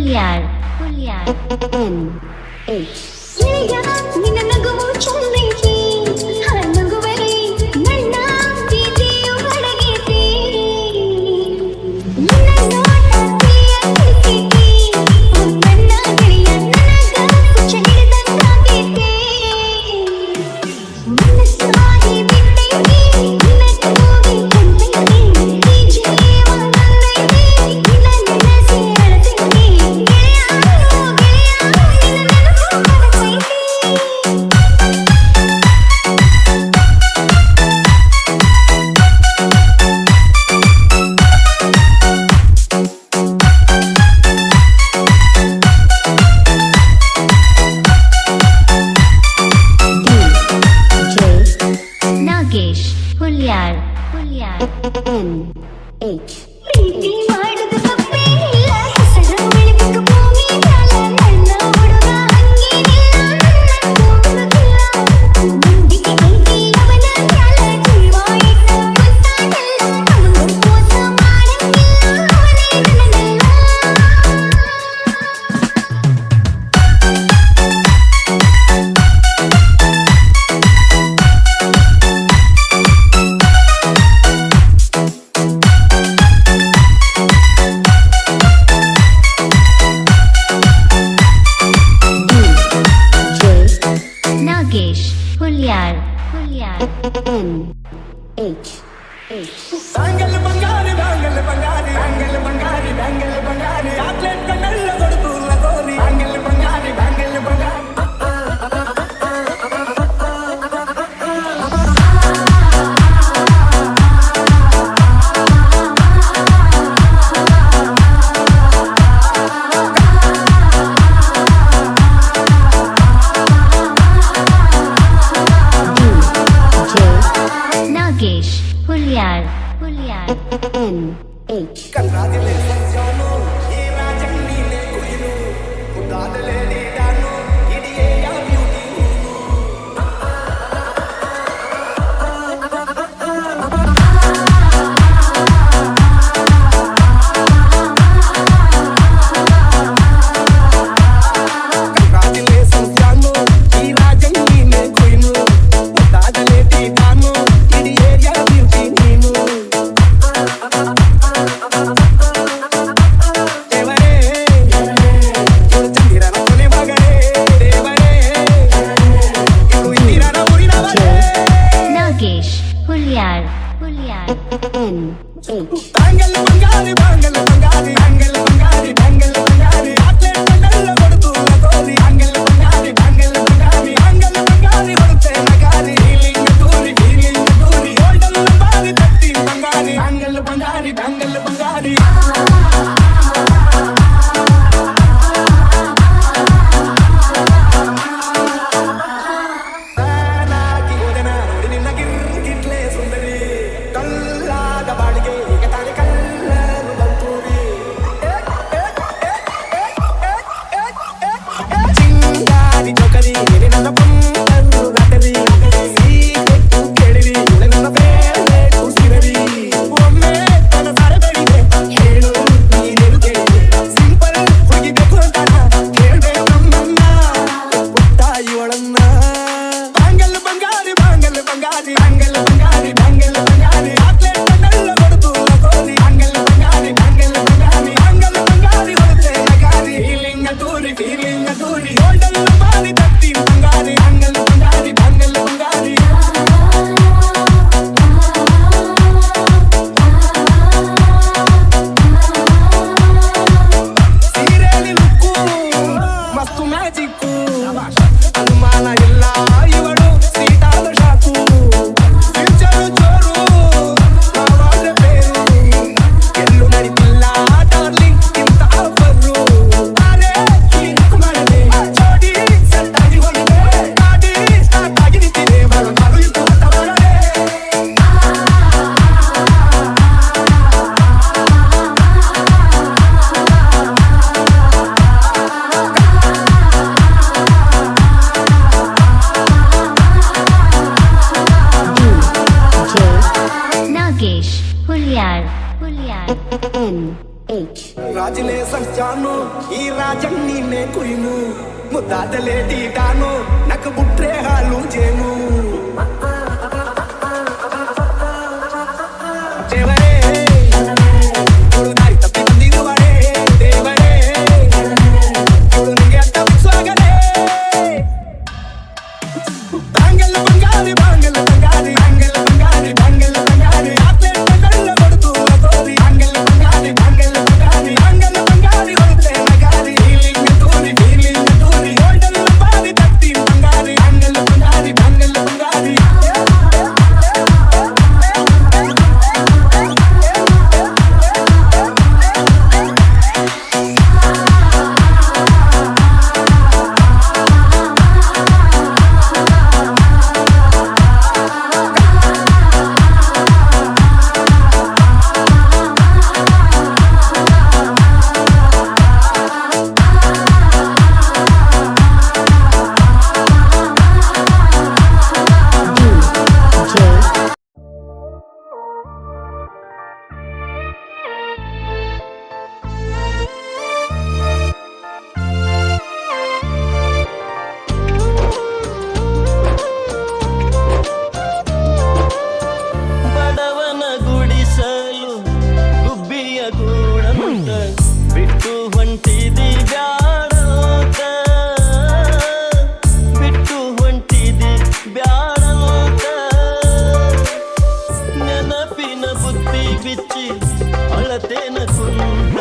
ಹುಲ್ಯಾಳ್ ಹುಲ್ಯಾಳ್ ಗೆಳೆಯ ನಿನ್ನ ನಗುವು ಚೆಲ್ಲೈತಿ ನಗುವರೆ ನನ್ನ ಪ್ರೀತಿಯು ಹೊರಗೈತಿ ನಿನ್ನ ನೋಟ ತಿಳಿಯತೈತಿ ನನ್ನ ಗೆಳೆಯ ನನಗ ಹುಚ್ಚ ಹಿಡಿದಂತಾಗೈತಿ ಮನಸ್ಸಾಗಿ ಬಿಟ್ಟೈತಿ ನಿನ್ನ ಕೂಗಿ ಕುಂತೈತಿ ಈ ಜೀವ ನನ್ನೈತಿ ನಿನ್ನ ನೆನೆಸಿ ಅಳತೈತಿ ಗೆಳೆಯ ಗೆಳೆಯ ನಿನ್ನ ನೆನಪು ಬರ್ತೈತಿ గాజులే సంచాను ఈ రాజన్నీనే కుయిను ముద్దాదలే టీటాను నాకు బుట్రే హాలు జేను దేవరే కొడుదాయి తప్పి తందిరువరే దేవరే కొడునిಗೆ ಅಟ್ಟ ಸ್ವಾಗಲೇ ಬಾಂಗಲ್ ಬಂಗಾರಿ ಬಾಂಗಲ್ ಬಂಗಾರಿ ಬಾಂಗಲ್ ಬಂಗಾರಿ ಬಾಂಗಲ್ ಬಂಗಾರಿ ಆತ್ಲೆ ಕಳ್ಳ ಕೊಡುತು ತೋರಿ ಬಾಂಗಲ್ ಬಂಗಾರಿ ಬಾಂಗಲ್ ಬಂಗಾರಿ ಬಾಂಗಲ್ ಬಂಗಾರಿ ಹೊರತೆ ನಗಾರಿ ಫೀಲಿಂಗ್ ತೋರಿ ಗೋಲ್ಡನ್ ಬಾರಿ ತಟ್ಟಿ ಬಂಗಾರಿ ಬಾಂಗಲ್ ಬಂಗಾರಿ ಬಾಂಗಲ್ ಬಂಗಾರಿ ಬಡವನ ಗುಡಿಸಲು ಗುಬ್ಬಿಯ ಗೂಡಂತ ಬಿಟ್ಟು ಹೊಂಟಿದಿ ಬ್ಯಾಡಂತ ಬಿಟ್ಟು ಹೊಂಟಿದಿ ಬ್ಯಾಡಂತ ನೆನಪಿನ ಬುತ್ತಿ ಬಿಚ್ಚಿ ಅಳತೇನ ಕುಂತ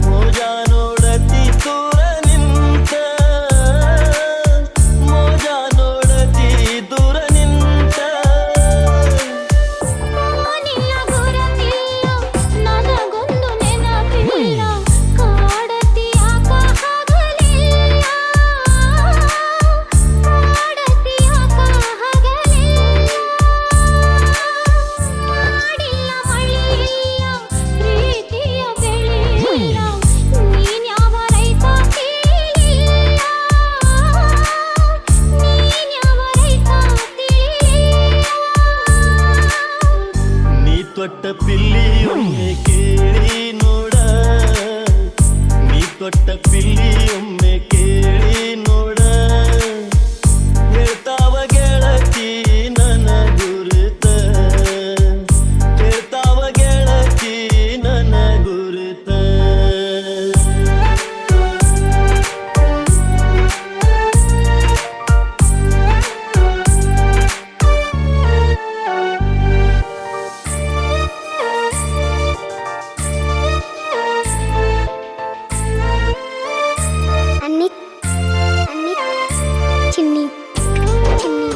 ಮೋಜ ನೋಡತಿ ದೂರ ನಿಂತ ಮೋಜ ನೋಡತಿ ದೂರ ನಿಂತ ನಿನ್ನ ಗುರುತಿಲ್ಲ ನನಗೊಂದು ನೆನಪಿಲ್ಲ ಕಾಡತಿಯಾಕ ಹಗಲಿಲ್ಲ ಕಾಡತಿಯಾಕ ಹಗಲಿಲ್ಲ ಮಾಡಿಲ್ಲ ಮಳೆಯಿಲ್ಲ ಪ್ರೀತಿಯ ಬೆಳೆಯಿಲ್ಲ ನೀನ್ಯಾವ ರೈತ ತಿಳಿಲಿಲ್ಲ ನೀನ್ಯಾವ ರೈತ ತಿಳಿಲಿಲ್ಲ ನೀ ತೊಟ್ಟ ಪಿಲ್ಲಿಯೊಮ್ಮೆ ಕೇಳಿ ನೋಡ ನೀ ತೊಟ್ಟ ಪಿಲ್ಲಿಯೊಮ್ಮೆ ಕೇಳಿ ನೋಡ ಹೇಳ್ತಾವ ಗೆಳತಿ ನನ್ನ ಗುರುತ ಹೇಳ್ತಾವ ಗೆಳತಿ ನನ್ನ ಗುರುತ ಅನ್ನಿ ಅನ್ನಿ ಚಿನ್ನಿ ಚಿನ್ನಿ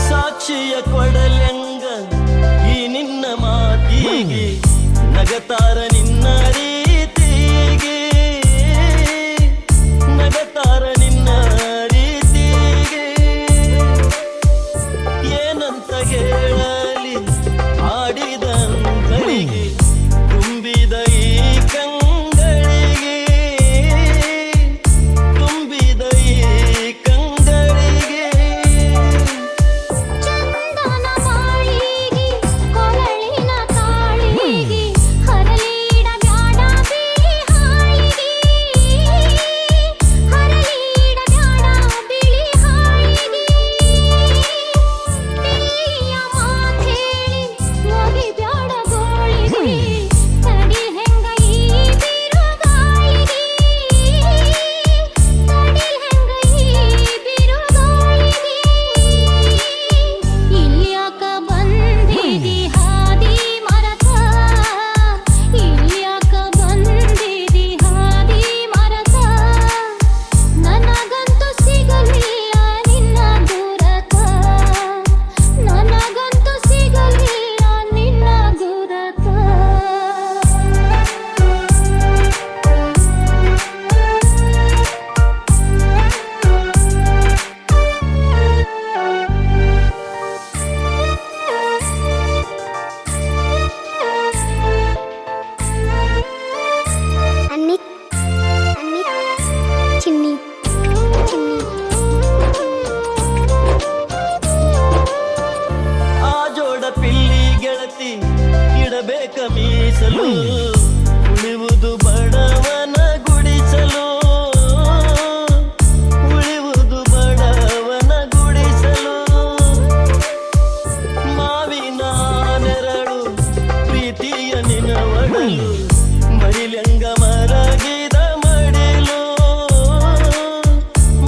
ಸಾಕ್ಷಿಯ ಕೊಡಲೆಂಗ ಈ ನಿನ್ನ ಮಾತಿಗೆ ನಗತಾರ ನಿನ್ನ ರೀತಿಗೆ ನಗತಾರ ನಿನ್ನ ರೀತಿಗೆ ಏನಂತ ಹೇಳಲಿ ಆಡಿದಂಗಳಿಗೆ ತುಂಬಿದ ಈ ಕಂಗಳಿಗೆ ತುಂಬಿದ ಈ ಕಂಗಳಿಗೆ ಚಂದನ ಮಾಳಿಗೆ ಕೊರಳಿನ ತಾಳಿಗೆ ಹರಳಿಡ ಗುಡಿಸಲು ಉಳಿವುದು ಬಡವನ ಗುಡಿಸಲು ಉಳಿವುದು ಬಡವನ ಗುಡಿಸಲು ಮಾವಿನ ನೆರಳು ಪ್ರೀತಿಯ ನಿನವಡಲು ಮರಿಲಂಗ ಮಲಗಿದ ಮಡಿಲು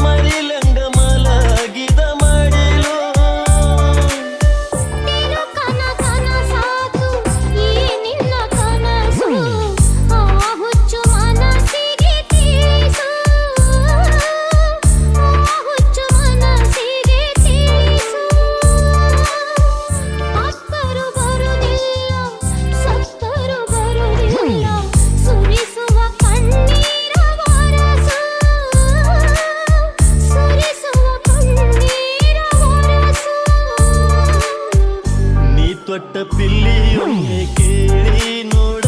ಮರಿಲಂಗ ಮಲಗಿದ ಮಡಿಲು ನೀನು ಕನಸಾತು ಈ ನಿನ್ನ ಕನಸು ಆ ಹುಚ್ಚು ಮನಸ್ಸಿಗೆ ತಿಳಿಸು ಆ ಹುಚ್ಚು ಮನಸ್ಸಿಗೆ ತಿಳಿಸು ಅಕ್ಕರು ಬರುವುದಿಲ್ಲ ಸತ್ತರು ಬರುವುದಿಲ್ಲ ಸುರಿಸುವ ಕಣ್ಣೀರ ವರಸು ಸುರಿಸುವ ಕಣ್ಣೀರ ವರಸು ನೀ ತೊಟ್ಟ ಪಿಲ್ಲಿಯೊಮ್ಮೆ ಕೇಳಿ ನೋಡ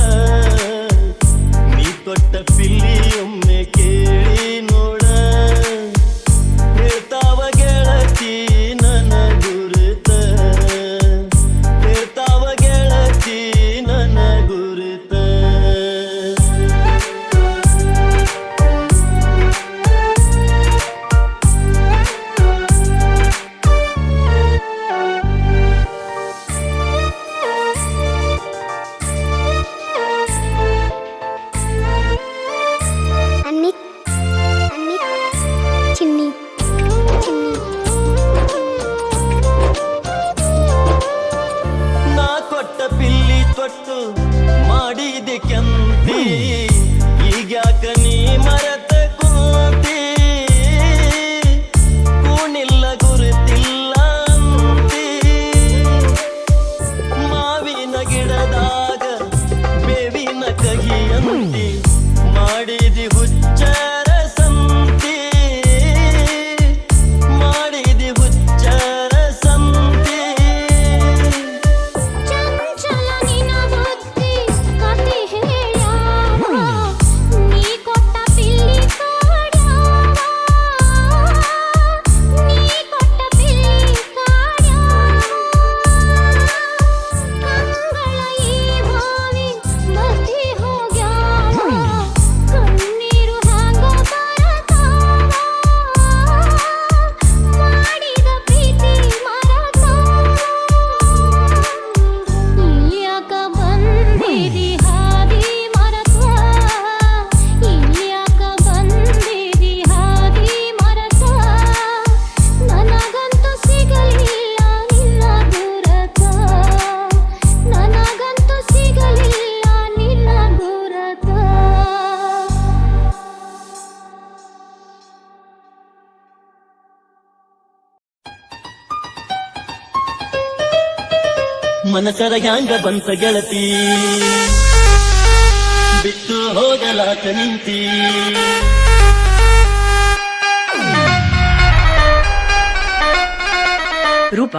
ನೀ ತೊಟ್ಟ ಪಿಲ್ಲಿಯೊಮ್ಮೆ ಕೇಳಿ ನೋಡ ಹೇಳ್ತಾವ ಗೆಳತಿ ನನ್ನ ಗುರುತ ಹೇಳ್ತಾವ ಗೆಳತಿ ನನ್ನ ಗುರುತ ಅನ್ನಿ ಅನ್ನಿ ಚಿನ್ನಿ ಚಿನ್ನಿ ನಾ ಕೊಟ್ಟ ಪಿಲ್ಲಿ ತೊಟ್ಟು ಮಾಡಿದೆ ಕೆಂತಿ ಈಗ್ಯಾಕ ನೀ ಮರತ ಕೂತಿ ಕೂಣಿಲ್ಲ ಗುರುತಿಲ್ಲ ಅಂತಿ ಮಾವಿನ ಗಿಡದಾಗ ಬೇವಿನ ಕಹಿಯಂತಿ ಮಾಡಿದಿ ಹುಚ್ಚರ ಸಂತಿ ಮಾಡಿದಿ ಹುಚ್ಚರ ಸಂತಿ ಚಂಚಲ ನಿನ ಬುದ್ಧಿ ಕತೆ ಹೇಳ್ಯಾವ ನೀ ಕೊಟ್ಟ ಪಿಲ್ಲಿ ಕಾಡ್ಯಾವ ನೀ ಕೊಟ್ಟ ಪಿಲ್ಲಿ ಕಾಡ್ಯಾವ ಕಂಗಳ ಈ ಬಾವಿ ಬತ್ತಿ ಹೋಗ್ಯಾವ ಕಣ್ಣೀರು ಹ್ಯಾಂಗ ಬರತಾವ ಮಾಡಿದ ಪ್ರೀತಿ ಮರತಾವ ಇಲ್ಯಾಕ ಬಂದಿದಿ ಹಾದಿ ಮರತ ಇಲ್ಯಾಕ ಬಂದಿದಿ ಹಾದಿ ಮರತ ನನಗಂತೂ ಸಿಗಲಿಲ್ಲ ನಿನ್ನ ಗುರತ ನನಗಂತೂ ಸಿಗಲಿಲ್ಲ ನಿನ್ನ ಗುರತ ಮನಸರ ಹ್ಯಾಂಗ ಬಂತ ಗೆಳತಿ ಬಿಟ್ಟು ಹೋಗಲಾಕ ನಿಂತಿ ರೂಪ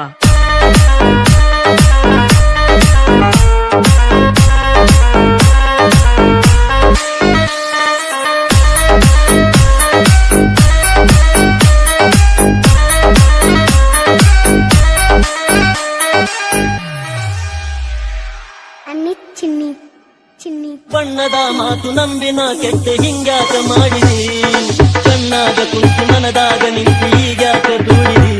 ಅನ್ನಿ ಚಿನ್ನಿ ಚಿನ್ನಿ ಬಣ್ಣದ ಮಾತು ನಂಬಿನ ಕೆಟ್ಟ ಹಿಂಗ್ಯಾಕ ಮಾಡಿದಿ ಕಣ್ಣಾಗ ಕುಂತು ಮನದಾಗ ನಿಂತು ಈಗ್ಯಾಕ ದೂಡಿದಿ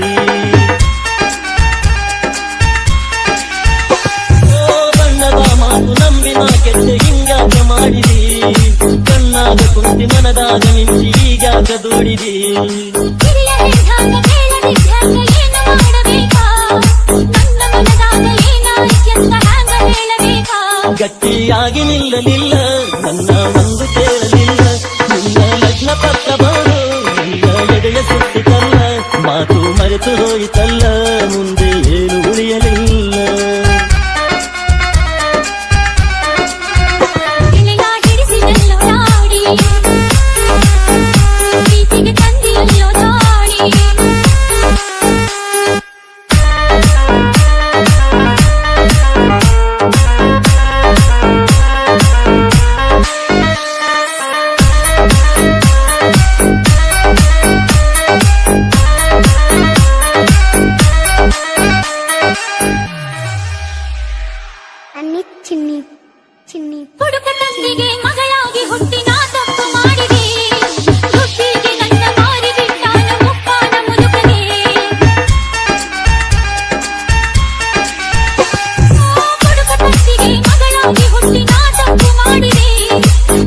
ಓ ಬಣ್ಣದ ಮಾತು ನಂಬಿನ ಕೆಟ್ಟ ಹಿಂಗ್ಯಾಕ ಮಾಡಿದಿ ಕಣ್ಣಾಗ ಕುಂತು ಮನದಾಗ ನಿಂತು ಈಗ್ಯಾಕ ದೂಡಿದಿ ಹಿರಿಯ ಹಿಡ್ದಾಗ ಬೇಡದಿದ್ದಾಗ ಏನು ಮಾಡಬೇಕಾ ನನ್ನ ಮನದಾಗ ಏನಾಯ್ತೆಂತ ಹ್ಯಾಂಗ ಹೇಳಬೇಕಾ ಗಟ್ಟಿಯಾಗಿ ನಿಲ್ಲಲಿಲ್ಲ ನನ್ನ ಒಂದು ಕೇಳಲಿಲ್ಲ ನಿನ್ನ ಲಗ್ನ ಪತ್ರ ಬಾರು ನಿನ್ನ ಎಡೆಯ ಸುತ್ತಿತಲ್ಲ ಮಾತು ಮರೆತು ಹೋಯಿತಲ್ಲ ಮುಂದೆ ಏನು ಉಳಿಯಲಿಲ್ಲ ಗೆಳೆಯ ಹಿಡಿಸಿದಲ್ಲೋ ದಾಡಿ ಪ್ರೀತಿಗೆ ತಂದಿಯಲ್ಲೋ ದಾಡಿ ಹುಡುಕ ತಂದೆಗೆ ಮಗಳಾಗಿ ಹುಟ್ಟಿ ನಾ ತಪ್ಪು ಮಾಡಿದೆ ದುಡ್ಡಿಗೆ ನನ್ನ ಮಾರಿ ಬಿಟ್ಟಾನ ಮುಪ್ಪಾನ ಮುದುಕನೇ ಹುಡುಕ ತಂದೆಗೆ ಮಗಳಾಗಿ ಹುಟ್ಟಿ ನಾ ತಪ್ಪು ಮಾಡಿದೆ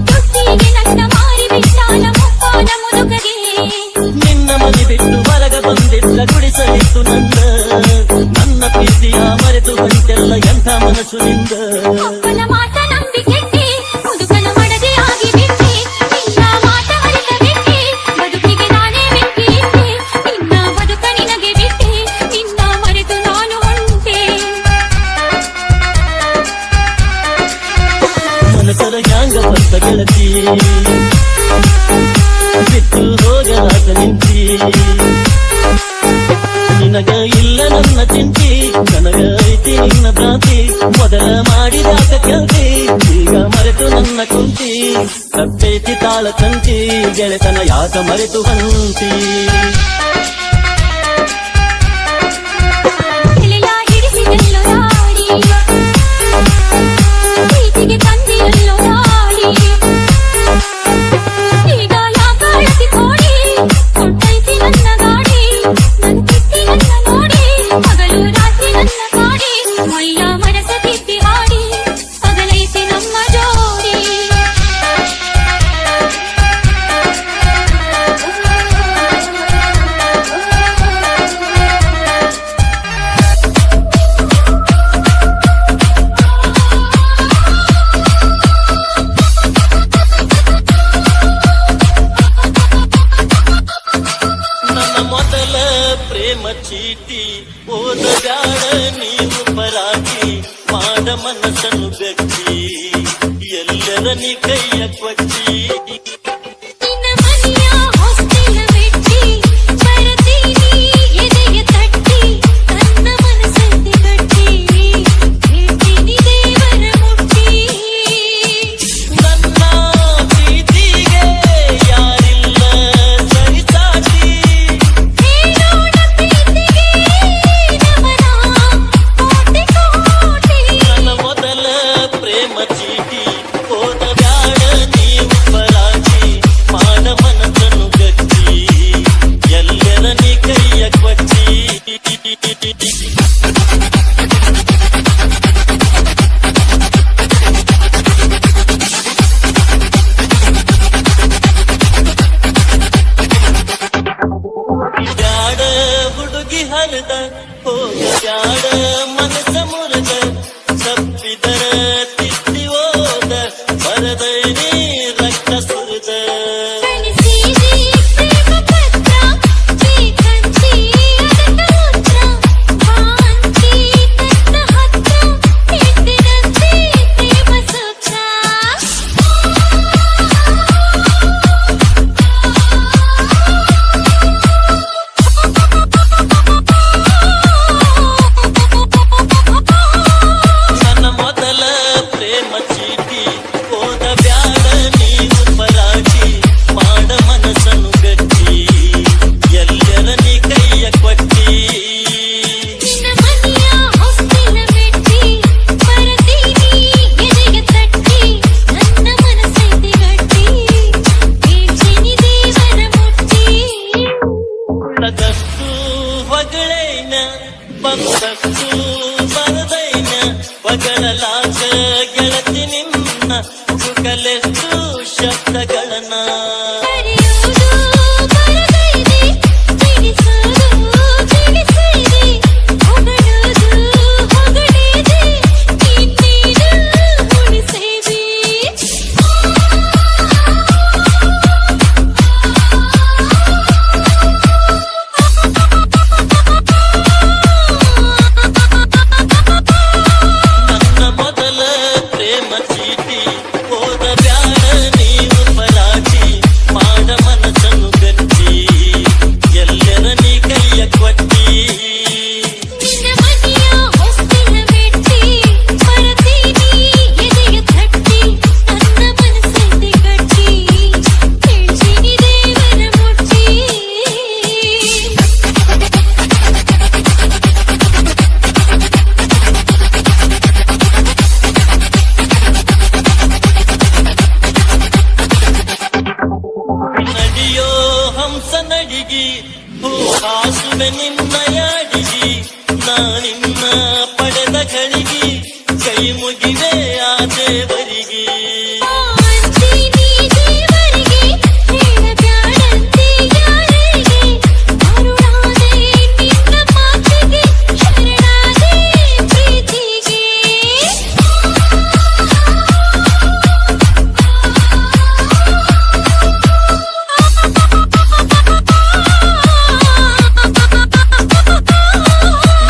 ದುಡ್ಡಿಗೆ ನನ್ನ ಮಾರಿ ಬಿಟ್ಟಾನ ಮುಪ್ಪಾನ ಮುದುಕನೇ ನಿನ್ನ ಮನೆ ಬಿಟ್ಟು ಹೊರಗ ಬಂದಿದ್ದ ಗುಡಿಸಲಿತ್ತು ನನ್ನ ಪ್ರೀತಿಯ ಮರೆತು ಬಂತೆಲ್ಲ ಎಂಥ ಮನಸ್ಸು ನಿಂದ ಅಪ್ಪನ ಮಾತ ನಂಬಿ ಕೆಟ್ಟಿ ಮುದುಕನ ಮಡದಿ ಆಗಿ ಬಿಟ್ಟಿ ನಿನ್ನ ಮಾತ ಮರೆತ ಬಿಟ್ಟಿ ಬದುಕಿಗೆ ನಾನೇ ಬಿಟ್ಟಿ ನಿನ್ನ ಬದುಕ ನಿನಗೆ ಬಿಟ್ಟಿ ನಿನ್ನ ಮರೆತು ನಾನು ಹೊಂಟೆ ಮನಸರ ಹ್ಯಾಂಗ ಬಂತ ಗೆಳತಿ ಬಿಟ್ಟು ಹೋಗಲಾಗ ನಿಂತಿ ನಿನಗ ಇಲ್ಲ ನನ್ನ ಚಿಂತಿ ನನಗ ಐತಿ ನಿನ್ನ ಭ್ರಾಂತಿ ಮೊದಲ ಮಾಡಿದಾಕ ಕೆಲ್ತಿ ಈಗ ಮರೆತು ನನ್ನ ಕುಂತಿ ತಪ್ಪೈತಿ ತಾಳ ತಂತಿ ಗೆಳೆತನ ಯಾಕ ಮರೆತು ಹಂತಿ ತಲೆಲ ಹಿಡಿಸಿದೆಲ್ಲೋ ನಾಡಿ ಪ್ರೀತಿಗೆ ತಂದೆಯಲ್ಲೋ ನಾಡಿ ಈಗ ಯಾಕಾಳತಿ ಕೋಡಿ ಕೊಟ್ಟೈತಿ ನನ್ನ ಗಾಡಿ ನನ್ ಕಿತ್ತಿ ನನ್ನ ನೋಡಿ ಹಗಲು ರಾತ್ರಿ ನನ್ನ ಕಾಡಿ ಮೈಯ ಮನಸ ತಿದ್ದಿ ಹಾಡಿ ಪಗಲೈತಿ ನಮ್ಮ ಜೋಡಿ ನನ್ನ ಮೊದಲ ಪ್ರೇಮ ಚೀಟಿ ಓದ ಬ್ಯಾಡ ನೀವು ಪರಾಗಿ ಮಾಡ ಮನಸ್ಸನ್ನು ಗಟ್ಟಿ ಎಲ್ಲರ ನೀ ಕೈಯ ಕೊಚ್ಚಿ ನಿನ್ನ ಮನೆಯ ಹಾಸ್ಟೆಲ್ ಬಿಟ್ಟಿ ಬರ್ತೀನಿ ಎದೆಯ ತಟ್ಟಿ ನನ್ನ ಮನಸ್ಸಲ್ಲಿ ಗಟ್ಟಿ ಹೇಳ್ತೀನಿ ದೇವರ ಮುಟ್ಟಿ ನನ್ನ ಪ್ರೀತಿಗೆ ಯಾರಿಲ್ಲ ಸರಿಸಾಟಿ ಹೇಳೋಣ ಪ್ರೀತಿಗೆ ನಮನ ಕೋಟಿ ಕೋಟಿ ನನ್ನ ಮೊದಲ ಪ್ರೇಮ ಚೀಟಿ ಓದ ಬ್ಯಾಡ ನೀವು ಪರಾಗಿ ಮಾಡ ಮನಸ್ಸನ್ನು ಗಟ್ಟಿ ಎಲ್ಲರ ನೀ ಕೈಯ ಕೊಚ್ಚಿ ಬ್ಯಾಡ ಹುಡುಗಿ ಹರಿದ ಹೋಗ ಬ್ಯಾಡ ಮನಸ್ಸ ಮುರಿದ ತಪ್ಪಿದರ ತಿದ್ದಿ ಹೋದ ಬರದೈನಿ ರಕ್ತ ಸುರಿದ ಕಳಿಸಿದಿ ಪ್ರೇಮ ಪತ್ರ ಚೀಕಂಚಿ ಅದರ ಉತ್ರ ಬಾಂಚಿ ತನ್ನ ಹತ್ರ ಇಟ್ಟಿದಂತೆ ಪ್ರೇಮ ಸೂತ್ರ ನನ್ನ ಮೊದಲ ಪ್ರೇಮ ಚೀಟಿ ಓದ ಬ್ಯಾಡ ನೀವು ಪರಾಗಿ ಮಾಡ ಮನಸ್ಸನ್ನು ಗಟ್ಟಿ ಎಲ್ಲರ ನೀ ಕೈಯ ಕೊಟ್ಟಿ ನಿನ್ನ ಮನೆಯ ಹಾಸ್ಟೆಲ್ ಬಿಟ್ಟಿ ಬರ್ತೀನಿ ಎದೆಯ ತಟ್ಟಿ ನನ್ನ ಮನಸ್ಸೈತಿ ಗಟ್ಟಿ ಹೇಳ್ತೀನಿ ದೇವರ ಮುಟ್ಟಿ ಉಳ್ಳದಷ್ಟು ಹೊಗಳೈನ ಬಂದಷ್ಟು ಬರದೈನ ಹೊಗಳಲಾಗ ಗೆಳತಿ ನಿನ್ನ ಹುಡುಕಲೆಷ್ಟು ಶಬ್ದಗಳನ್ನ ಕರೆಯುವುದು ಬರದೈದೆ ಬಿಡಿಸೋದು ಬಿಡಿಸೈದೆ ಹೊಗಳುವುದು ಹೊಗಳಿದೆ ಇನ್ನೇನು ಉಳಿಸೈದೆ ನನ್ನ ಮೊದಲ ಪ್ರೇಮ ಚೀಟಿ ಓದ ಬ್ಯಾಡ ನೀವು ಪರಾಗಿ ಒಮ್ಮೆ ನಿನ್ನಯ ಅಡಿಗಿ ನಾನಿನ್ನ ಪಡೆದ ಗಳಿಗೆ ಕೈ ಮುಗಿವೆ ಆ ದೇವರಿಗೆ ಅಂತೀನಿ ದೇವರಿಗೆ ಹೇಳಬ್ಯಾಡಂತೆ ಯಾರಿಗೆ ಕರುಣಾದೆ ನಿನ್ನ ಮಾತಿಗೆ ಶರಣಾದೆ ಪ್ರೀತಿಗೆ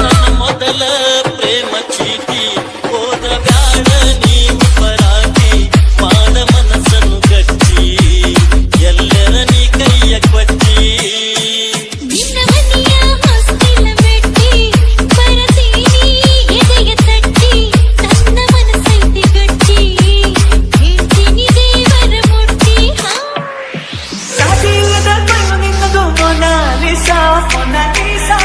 ನನ್ನ ಮೊದಲ ಪ್ರೇಮ ಚೀಟಿ ಹೋದ ಬ್ಯಾಡ ನೀವು ಪರಾಟಿ ಮಾಡ ಮನಸ್ಸನ್ನು ಗಟ್ಟಿ ಎಲ್ಲರ ನೀ ಕೈಯ ಕೊಟ್ಟಿ ನಿನ್ನ ಮನೆಯ ಹೊಸ್ತಿಲ ಮೆಟ್ಟಿ ಬರತೀನಿ ಎದೆಯ ತಟ್ಟಿ ನನ್ನ ಮನಸ್ಸೈತಿ ಗಟ್ಟಿ ಹೇಳ್ತೀನಿ ದೇವರ ಮುಟ್ಟಿ ಸಾಟಿಲ್ಲದ ಕಣ್ಣು ನಿನ್ನದು Mona Lisa Mona Lisa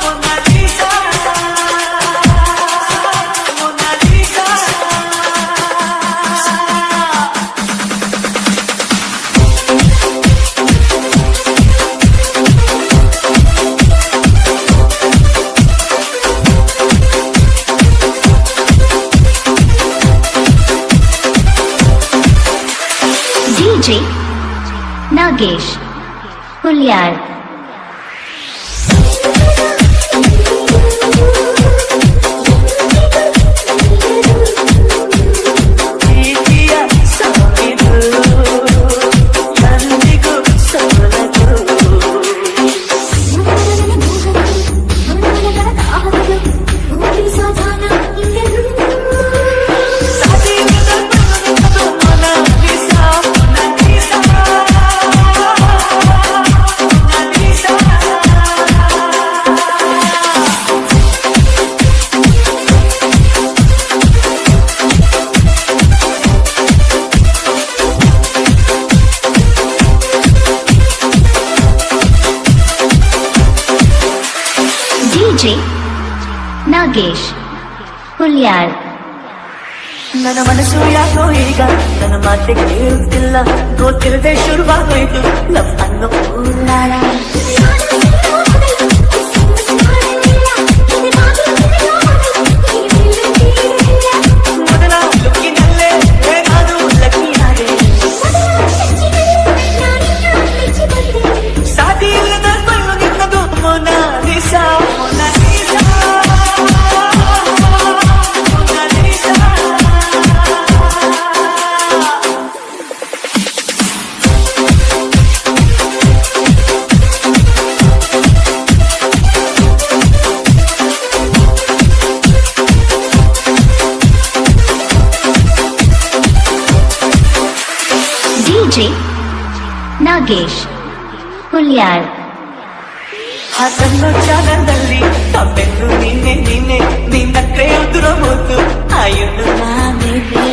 Mona Lisa Mona Lisa DJ Nagesh Hulyar ಪ್ರೀತಿಯ ಸಾವಿದು ಎಂದಿಗೂ ಸೋಲದು ಸಾಟಿಲ್ಲದ ಕಣ್ಣು ನಿನ್ನದು Mona Lisa Mona Lisa Mona Lisa DJ Nagesh Hulyar ನನ್ನ ಮನಸ್ಸು ಯಾಕೋ ಈಗ ನನ್ನ ಮಾತೆ ಕೇಳುತ್ತಿಲ್ಲ ಗೊತ್ತಿಲ್ಲದೆ ಶುರುವಾಗೋಯ್ತು ಲವ್ ಅನ್ನೋ ಉಲ್ಲಾಳ ಮೊದಲ ಲುಕ್ಕಿನಲ್ಲೇ ನಾನು ಲಕ್ಕಿಯಾದೆ ಸಾಟಿ ಇಲ್ಲದ ಕಣ್ಣು ನಿನ್ನದು Mona Lisa Mona Lisa Mona Lisa DJ Nagesh Hulyar ಆ ಕಣ್ಣು ಚಾನದಲ್ಲಿ ತಮ್ಮೆನ್ನು ನಿನ್ನೆ ನಿನ್ನೆ ನಿನ್ನ ಕ್ರೇಯುದ್ರ ಮುದ್ದು ಆಯುನು ನಾನಿದೆ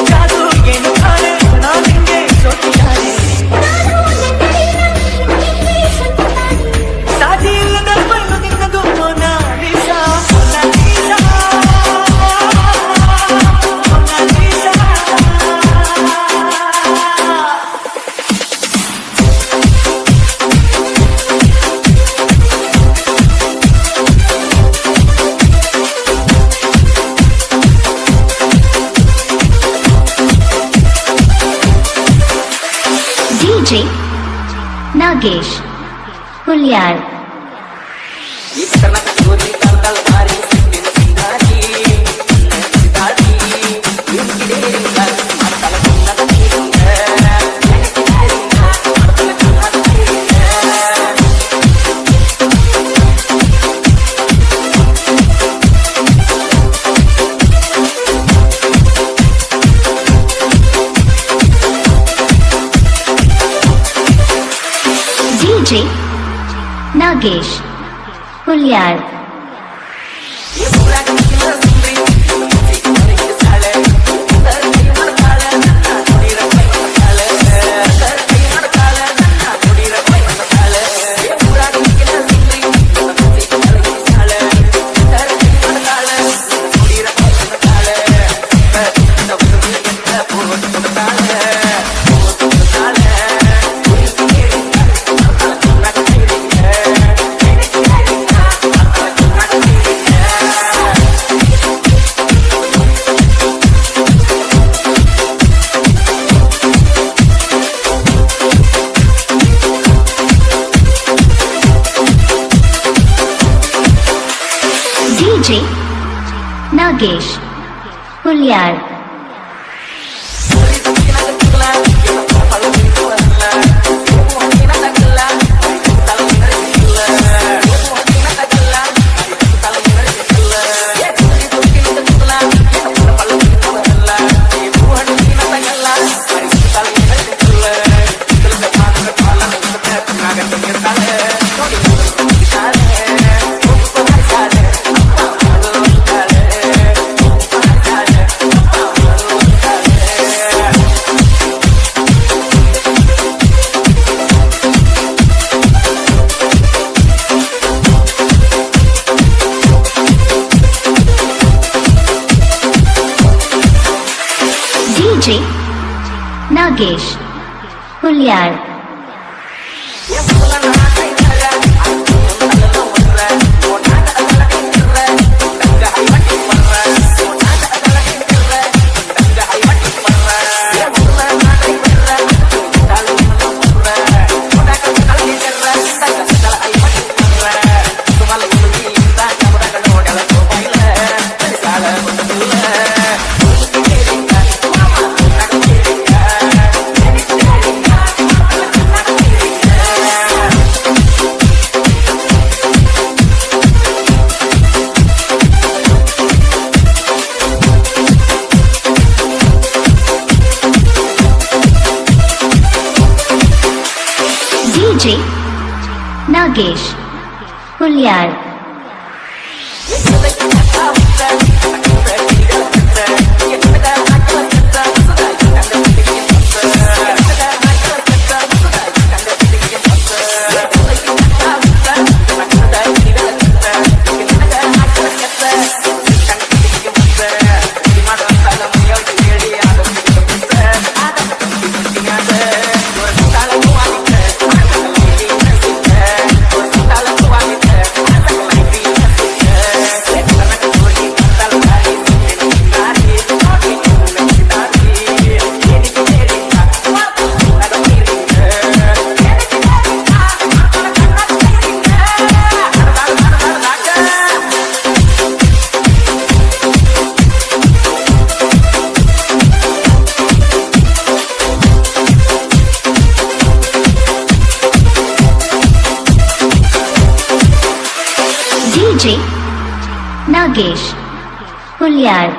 ಜಾದು ಏನು ಕಾಣೆ ನಾನಿಂಗೆ ಸೋತಿದ್ದಾರೆ ಸಾಟಿ ಇಲ್ಲದ ಕಣ್ಣು ನಿನ್ನದು Mona Lisa Mona Lisa Mona Lisa DJ Nagesh Hulyar DJ Nagesh Hulyar Nagesh Hulyar. DJ Nagesh Hulyar. DJ Nagesh Hulyar. DJ Nagesh Hulyar.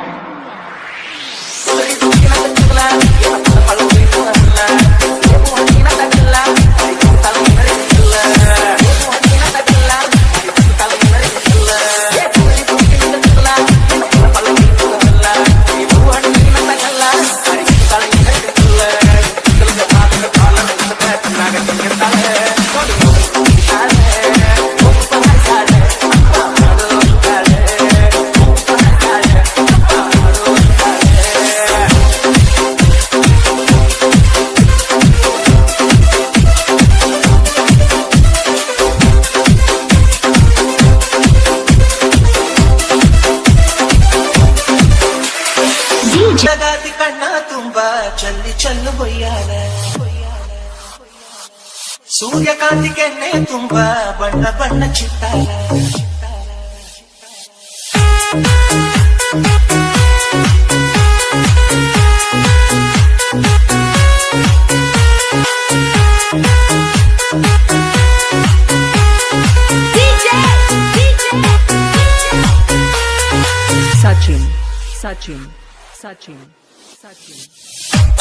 ಜಗಾತಿ ಕಣ್ಣ ತುಂಬಾ ಚಲ್ಲಿ ಚಲ್ಲು ಬೊಯ್ಯಾಲ ಸೂರ್ಯಕಾಂತಿ ಕೆನ್ನೆ ತುಂಬಾ ಬಣ್ಣ ಬಣ್ಣ ಚಿತ್ತಾಲ Sachin.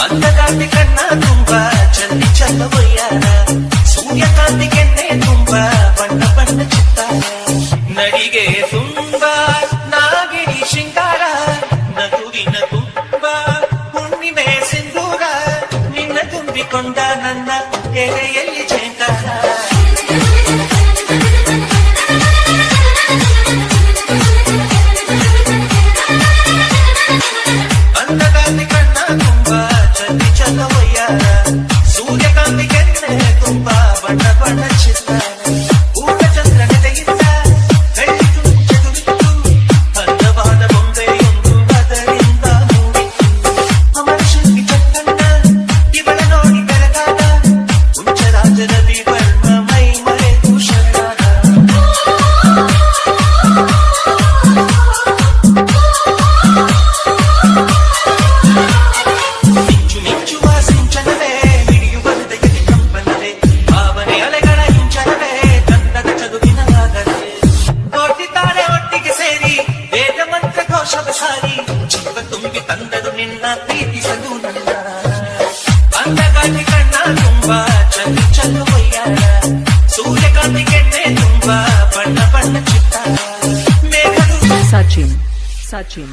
ಅಂಧಕಾಂತಿ ಕಣ್ಣ ತುಂಬಾ ಚಲ್ಲಿ ಚಲ್ಲು ಬೊಯ್ಯಾಲ ಸೂರ್ಯಕಾಂತಿ ಕೆನ್ನೆ ತುಂಬಾ ಬಣ್ಣ ಬಣ್ಣ ಚಿತ್ತಾಲ ನಡಿಗೆ ತುಂಬಾ ನಾಗಿಣಿ ಶೃಂಗಾರ ನಗುವಿನ ತುಂಬಾ ಹುಣ್ಣಿಮೆ ಸಿಂಧೂರ ನಿನ್ನ ತುಂಬಿಕೊಂಡ ನನ್ನ ಎದೆಯಲ್ಲಿ ಜೇಂಕಾರ ಅಂಧಕಾಂತಿ ಕಣ್ಣ ತುಂಬಾ ಚಲ್ಲಿ ಚಲ್ಲವಯ್ಯಾರ ಸೂರ್ಯಕಾಂತಿ ಕೆನ್ನೆ ತುಂಬಾ ಬಣ್ಣ ಬಣ್ಣ ಚಿತ್ತಾರ ಕೆನ್ನೆ ತುಂಬ ಬಣ್ಣ ಬಣ್ಣ ಚಿತ್ತಾರ ಮೇಘದು Sachin, Sachin,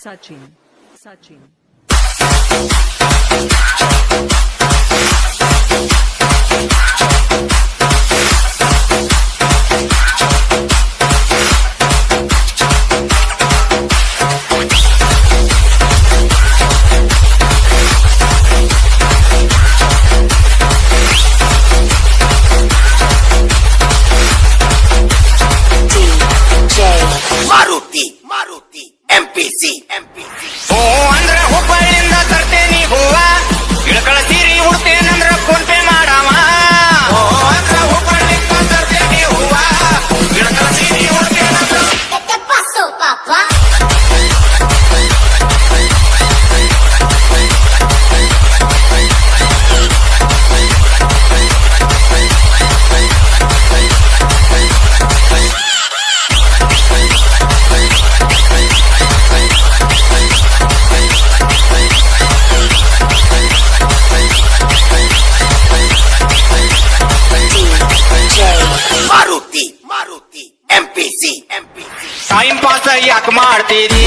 Sachin, Sachin. Maruti Maruti MPC MPC ಓ ಅಂದ್ರ ಹುಬ್ಬಳ್ಳಿಯಿಂದ ತರ್ತೇನಿ ಹೂವ ಇಳಕಳ ಸೀರಿ ಉಡ್ತೇನಂದ್ರ ಫೋನ್ ಪೇ ಮಾಡವ ಓ ಅಂದ್ರ ಹುಬ್ಬಳ್ಳಿಯಿಂದ ತರ್ತೇನಿ ಹೂವ ಇಳಕಳ ಸೀರಿ ಉಡ್ತೇನಂದ್ರ Maruti Maruti MPC MPC time pass ಯಾಕೆ ಮಾಡ್ತೀರಿ